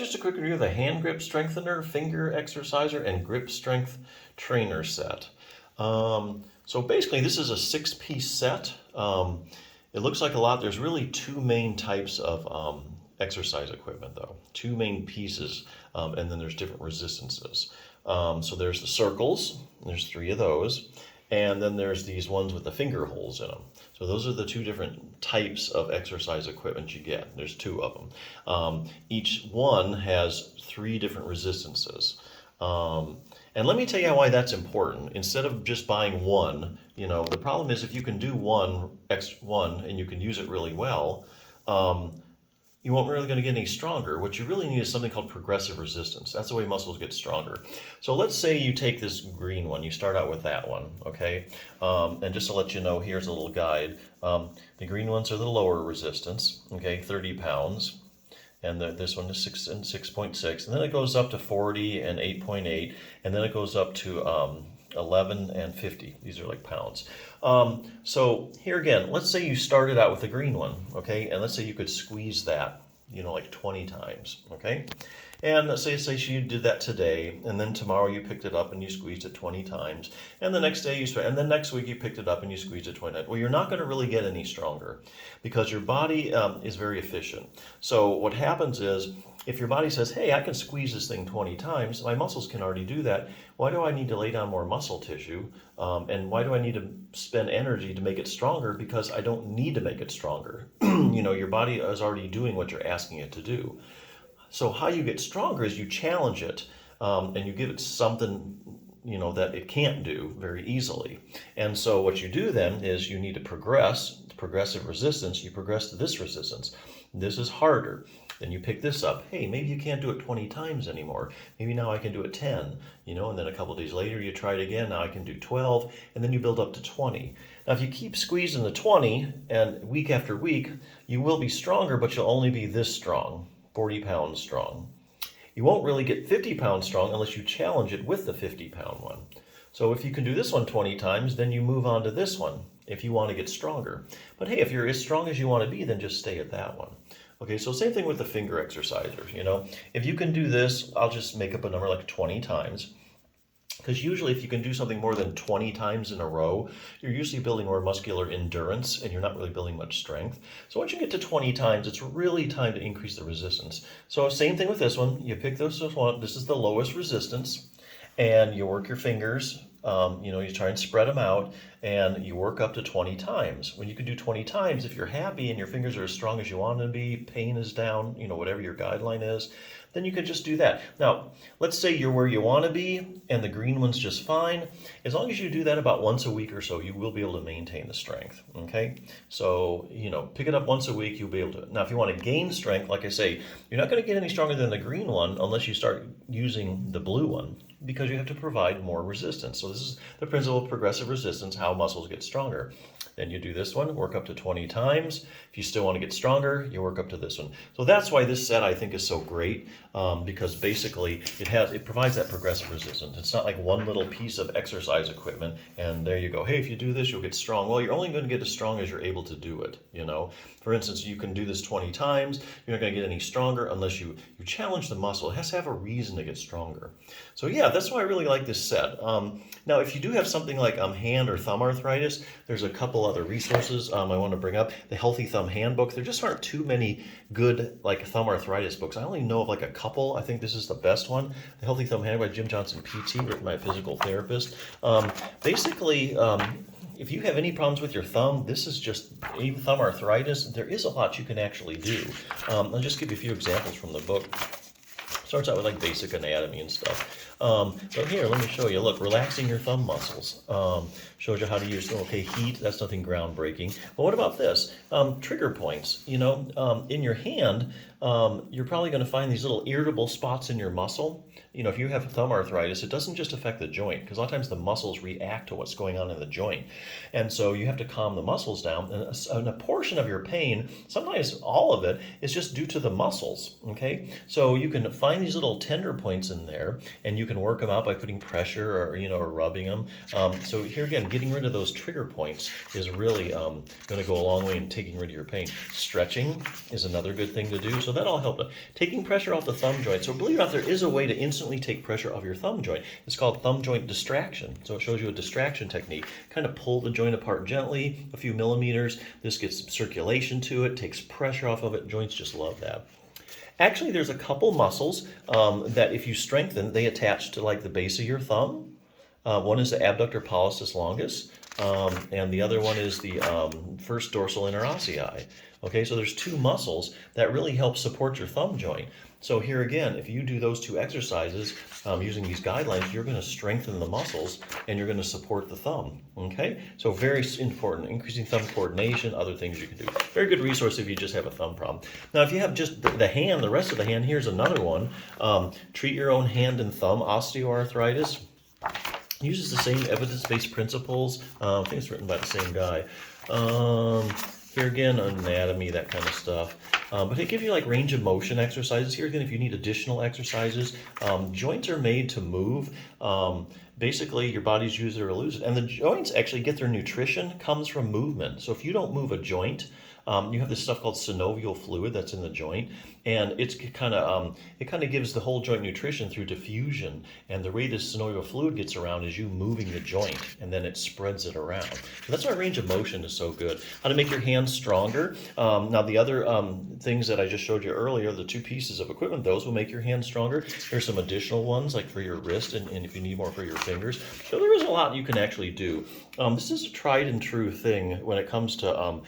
just a quick review of the hand grip strengthener, finger exerciser, and grip strength trainer set. So basically this is a 6-piece set. It looks like a lot. There's really two main types of exercise equipment though. Two main pieces, and then there's different resistances. So there's the circles, there's 3 of those. And then there's these ones with the finger holes in them. So those are the 2 different types of exercise equipment you get. There's 2 of them. Each one has 3 different resistances. And let me tell you why that's important. Instead of just buying one, the problem is if you can do one and you can use it really well, you won't really going to get any stronger. What you really need is something called progressive resistance. That's the way muscles get stronger. So let's say you take this green one. You start out with that one, okay? And just to let you know, here's a little guide. The green ones are the lower resistance, okay, 30 pounds. And this one is 6 and 6.6. And then it goes up to 40 and 8.8. And then it goes up to 11 and 50. These are like pounds. So here again, let's say you started out with the green one, okay? And let's say you could squeeze that, like 20 times, okay? And let's say you did that today, and then tomorrow you picked it up and you squeezed it 20 times. And the next day and then next week you picked it up and you squeezed it 20 times. Well, you're not going to really get any stronger because your body is very efficient. So what happens is, if your body says, hey, I can squeeze this thing 20 times, my muscles can already do that, why do I need to lay down more muscle tissue? And why do I need to spend energy to make it stronger? Because I don't need to make it stronger. Your body is already doing what you're asking it to do. So how you get stronger is you challenge it and you give it something that it can't do very easily. And so what you do then is you need to progress, progressive resistance, you progress to this resistance. This is harder. Then you pick this up. Hey, maybe you can't do it 20 times anymore. Maybe now I can do it 10, and then a couple days later you try it again. Now I can do 12, and then you build up to 20. Now if you keep squeezing the 20 and week after week, you will be stronger, but you'll only be this strong, 40 pounds strong. You won't really get 50 pounds strong unless you challenge it with the 50-pound one. So if you can do this one 20 times, then you move on to this one if you want to get stronger. But hey, if you're as strong as you want to be, then just stay at that one. Okay, so same thing with the finger exercisers, If you can do this, I'll just make up a number like 20 times. Because usually if you can do something more than 20 times in a row, you're usually building more muscular endurance and you're not really building much strength. So once you get to 20 times, it's really time to increase the resistance. So same thing with this one. You pick this one. This is the lowest resistance. And you work your fingers. You try and spread them out and you work up to 20 times. When you can do 20 times, if you're happy and your fingers are as strong as you want them to be, pain is down, whatever your guideline is, then you could just do that. Now, let's say you're where you want to be and the green one's just fine. As long as you do that about once a week or so, you will be able to maintain the strength, okay? So, pick it up once a week, you'll be able to. Now, if you want to gain strength, like I say, you're not going to get any stronger than the green one unless you start using the blue one, because you have to provide more resistance. So this is the principle of progressive resistance, how muscles get stronger. Then you do this one, work up to 20 times. If you still want to get stronger, you work up to this one. So that's why this set I think is so great, because basically it provides that progressive resistance. It's not like one little piece of exercise equipment and there you go. Hey, if you do this, you'll get strong. Well, you're only going to get as strong as you're able to do it. For instance, you can do this 20 times. You're not going to get any stronger unless you challenge the muscle. It has to have a reason to get stronger. So yeah, that's why I really like this set. Now, if you do have something like hand or thumb arthritis, there's a couple other resources I want to bring up. The Healthy Thumb Handbook. There just aren't too many good thumb arthritis books. I only know of a couple. I think this is the best one. The Healthy Thumb Handbook by Jim Johnson PT, written by a physical therapist. Basically, if you have any problems with your thumb, this is just even thumb arthritis. There is a lot you can actually do. I'll just give you a few examples from the book. Starts out with basic anatomy and stuff. But here, let me show you. Look, relaxing your thumb muscles. Shows you how to use, heat. That's nothing groundbreaking. But what about this? Trigger points. In your hand, you're probably going to find these little irritable spots in your muscle. If you have thumb arthritis, it doesn't just affect the joint, because a lot of times the muscles react to what's going on in the joint. And so you have to calm the muscles down. And a portion of your pain, sometimes all of it, is just due to the muscles, okay? So you can find find these little tender points in there, and you can work them out by putting pressure or or rubbing them. So here again, getting rid of those trigger points is really going to go a long way in taking rid of your pain. Stretching is another good thing to do, so that'll help. Taking pressure off the thumb joint. So believe it or not, there is a way to instantly take pressure off your thumb joint. It's called thumb joint distraction. So it shows you a distraction technique. Kind of pull the joint apart gently, a few millimeters. This gets some circulation to it, takes pressure off of it. Joints just love that. Actually, there's a couple muscles that if you strengthen, they attach to like the base of your thumb. One is the abductor pollicis longus, and the other one is the first dorsal interossei. Okay, so there's two muscles that really help support your thumb joint. So here again, if you do those two exercises using these guidelines, you're going to strengthen the muscles and you're going to support the thumb. Okay, so very important. Increasing thumb coordination, other things you can do. Very good resource if you just have a thumb problem. Now, if you have just the hand, the rest of the hand, here's another one. Treat your own hand and thumb osteoarthritis. Uses the same evidence-based principles. I think it's written by the same guy. Here again, anatomy, that kind of stuff. But they give you like range of motion exercises. Here again, if you need additional exercises, joints are made to move. Basically, your body's use it or lose it. And the joints actually get their nutrition comes from movement. So if you don't move a joint, you have this stuff called synovial fluid that's in the joint, and it kind of gives the whole joint nutrition through diffusion. And the way this synovial fluid gets around is you moving the joint, and then it spreads it around. So that's why range of motion is so good. How to make your hands stronger. Now the other things that I just showed you earlier, the two pieces of equipment, those will make your hands stronger. There's some additional ones like for your wrist and if you need more for your fingers. So there is a lot you can actually do. This is a tried and true thing when it comes to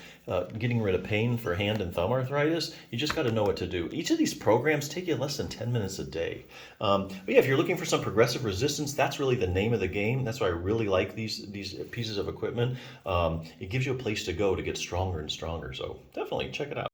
getting rid of pain for hand and thumb arthritis. You just got to know what to do. Each of these programs take you less than 10 minutes a day. But yeah, if you're looking for some progressive resistance, that's really the name of the game. That's why I really like these pieces of equipment. It gives you a place to go to get stronger and stronger. So definitely check it out.